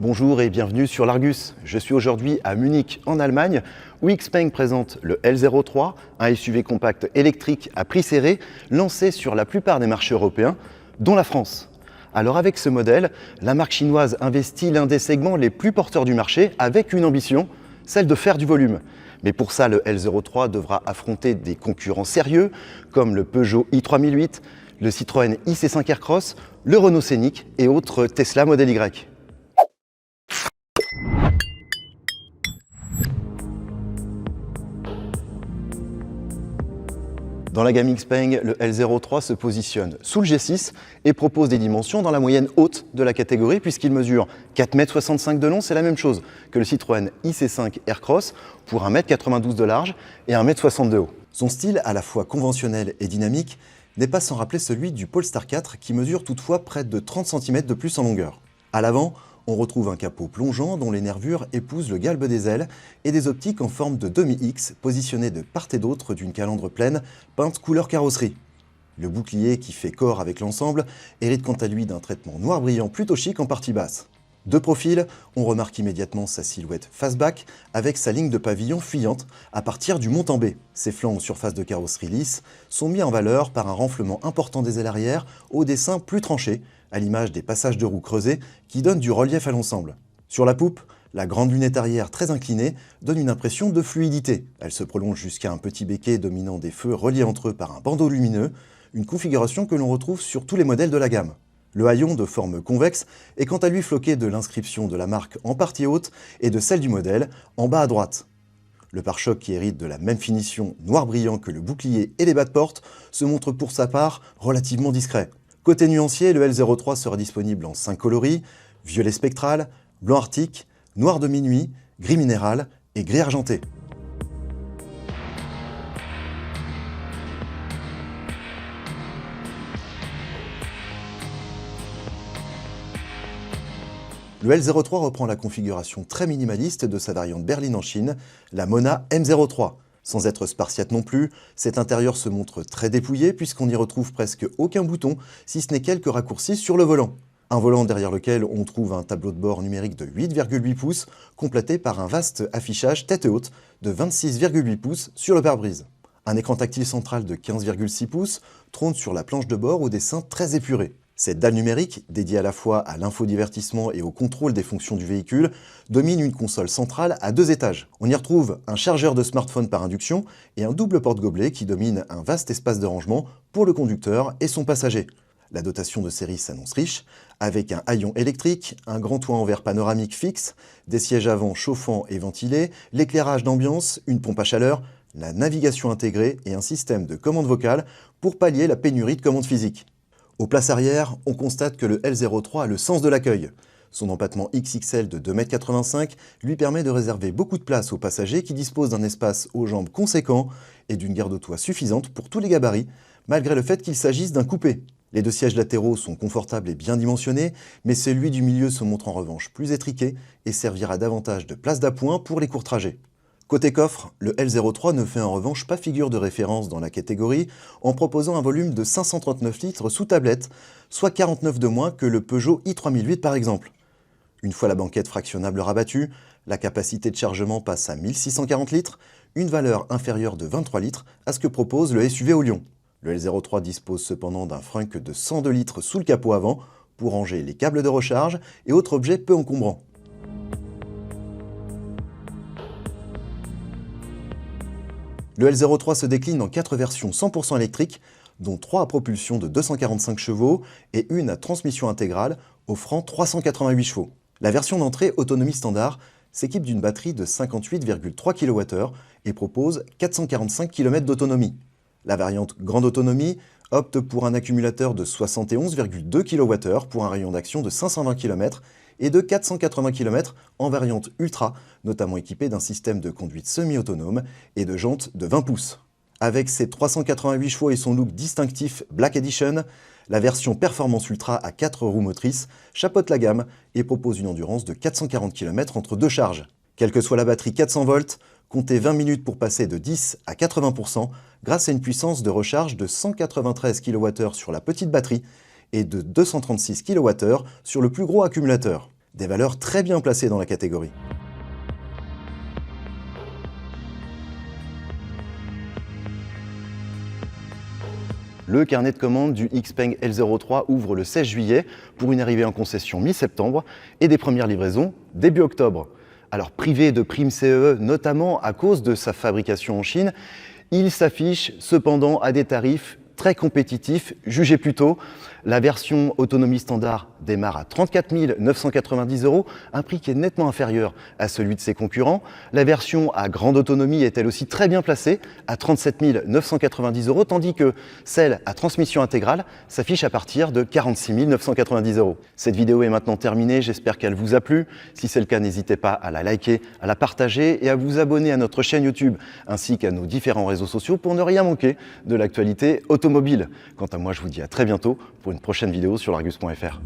Bonjour et bienvenue sur l'Argus. Je suis aujourd'hui à Munich en Allemagne où XPeng présente le L03, un SUV compact électrique à prix serré lancé sur la plupart des marchés européens, dont la France. Alors avec ce modèle, la marque chinoise investit l'un des segments les plus porteurs du marché avec une ambition, celle de faire du volume. Mais pour ça, le L03 devra affronter des concurrents sérieux comme le Peugeot i3008, le Citroën IC5 Aircross, le Renault Scénic et autres Tesla Model Y. Dans la gamme XPeng, le L03 se positionne sous le G6 et propose des dimensions dans la moyenne haute de la catégorie puisqu'il mesure 4,65 m de long, c'est la même chose que le Citroën IC5 Aircross pour 1,92 m de large et 1,60 m de haut. Son style à la fois conventionnel et dynamique n'est pas sans rappeler celui du Polestar 4 qui mesure toutefois près de 30 cm de plus en longueur. À l'avant, on retrouve un capot plongeant dont les nervures épousent le galbe des ailes et des optiques en forme de demi-X positionnées de part et d'autre d'une calandre pleine peinte couleur carrosserie. Le bouclier qui fait corps avec l'ensemble hérite quant à lui d'un traitement noir brillant plutôt chic en partie basse. De profil, on remarque immédiatement sa silhouette fastback avec sa ligne de pavillon fuyante à partir du montant B. Ses flancs en surface de carrosserie lisse sont mis en valeur par un renflement important des ailes arrière au dessin plus tranché, à l'image des passages de roues creusés qui donnent du relief à l'ensemble. Sur la poupe, la grande lunette arrière très inclinée donne une impression de fluidité. Elle se prolonge jusqu'à un petit béquet dominant des feux reliés entre eux par un bandeau lumineux, une configuration que l'on retrouve sur tous les modèles de la gamme. Le haillon de forme convexe est quant à lui floqué de l'inscription de la marque en partie haute et de celle du modèle en bas à droite. Le pare-choc qui hérite de la même finition noir brillant que le bouclier et les bas de porte se montre pour sa part relativement discret. Côté nuancier, le L03 sera disponible en 5 coloris, violet spectral, blanc arctique, noir de minuit, gris minéral et gris argenté. Le L03 reprend la configuration très minimaliste de sa variante berline en Chine, la Mona M03. Sans être spartiate non plus, cet intérieur se montre très dépouillé puisqu'on n'y retrouve presque aucun bouton, si ce n'est quelques raccourcis sur le volant. Un volant derrière lequel on trouve un tableau de bord numérique de 8,8 pouces, complété par un vaste affichage tête haute de 26,8 pouces sur le pare-brise. Un écran tactile central de 15,6 pouces trône sur la planche de bord au dessin très épuré. Cette dalle numérique, dédiée à la fois à l'infodivertissement et au contrôle des fonctions du véhicule, domine une console centrale à 2 étages. On y retrouve un chargeur de smartphone par induction et un double porte-gobelet qui domine un vaste espace de rangement pour le conducteur et son passager. La dotation de série s'annonce riche, avec un haillon électrique, un grand toit en verre panoramique fixe, des sièges avant chauffants et ventilés, l'éclairage d'ambiance, une pompe à chaleur, la navigation intégrée et un système de commande vocale pour pallier la pénurie de commandes physiques. Aux places arrière, on constate que le L03 a le sens de l'accueil. Son empattement XXL de 2,85 m lui permet de réserver beaucoup de place aux passagers qui disposent d'un espace aux jambes conséquent et d'une garde-toit suffisante pour tous les gabarits, malgré le fait qu'il s'agisse d'un coupé. Les 2 sièges latéraux sont confortables et bien dimensionnés, mais celui du milieu se montre en revanche plus étriqué et servira davantage de place d'appoint pour les courts trajets. Côté coffre, le L03 ne fait en revanche pas figure de référence dans la catégorie en proposant un volume de 539 litres sous tablette, soit 49 de moins que le Peugeot i3008 par exemple. Une fois la banquette fractionnable rabattue, la capacité de chargement passe à 1640 litres, une valeur inférieure de 23 litres à ce que propose le SUV au lion. Le L03 dispose cependant d'un frunk de 102 litres sous le capot avant pour ranger les câbles de recharge et autres objets peu encombrants. Le L03 se décline en 4 versions 100% électriques, dont 3 à propulsion de 245 chevaux et une à transmission intégrale, offrant 388 chevaux. La version d'entrée autonomie standard s'équipe d'une batterie de 58,3 kWh et propose 445 km d'autonomie. La variante grande autonomie opte pour un accumulateur de 71,2 kWh pour un rayon d'action de 520 km et de 480 km en variante ultra, notamment équipée d'un système de conduite semi-autonome et de jantes de 20 pouces. Avec ses 388 chevaux et son look distinctif Black Edition, la version Performance Ultra à 4 roues motrices chapeaute la gamme et propose une endurance de 440 km entre 2 charges. Quelle que soit la batterie 400 volts, comptez 20 minutes pour passer de 10 à 80% grâce à une puissance de recharge de 193 kWh sur la petite batterie et de 236 kWh sur le plus gros accumulateur. Des valeurs très bien placées dans la catégorie. Le carnet de commande du Xpeng L03 ouvre le 16 juillet pour une arrivée en concession mi-septembre et des premières livraisons début octobre. Alors privé de prime CE, notamment à cause de sa fabrication en Chine, il s'affiche cependant à des tarifs très compétitifs, jugez plutôt. La version autonomie standard démarre à 34 990 €, un prix qui est nettement inférieur à celui de ses concurrents. La version à grande autonomie est elle aussi très bien placée, à 37 990 €, tandis que celle à transmission intégrale s'affiche à partir de 46 990 €. Cette vidéo est maintenant terminée, j'espère qu'elle vous a plu. Si c'est le cas, n'hésitez pas à la liker, à la partager et à vous abonner à notre chaîne YouTube ainsi qu'à nos différents réseaux sociaux pour ne rien manquer de l'actualité automobile. Quant à moi, je vous dis à très bientôt pour une prochaine vidéo sur l'Argus.fr.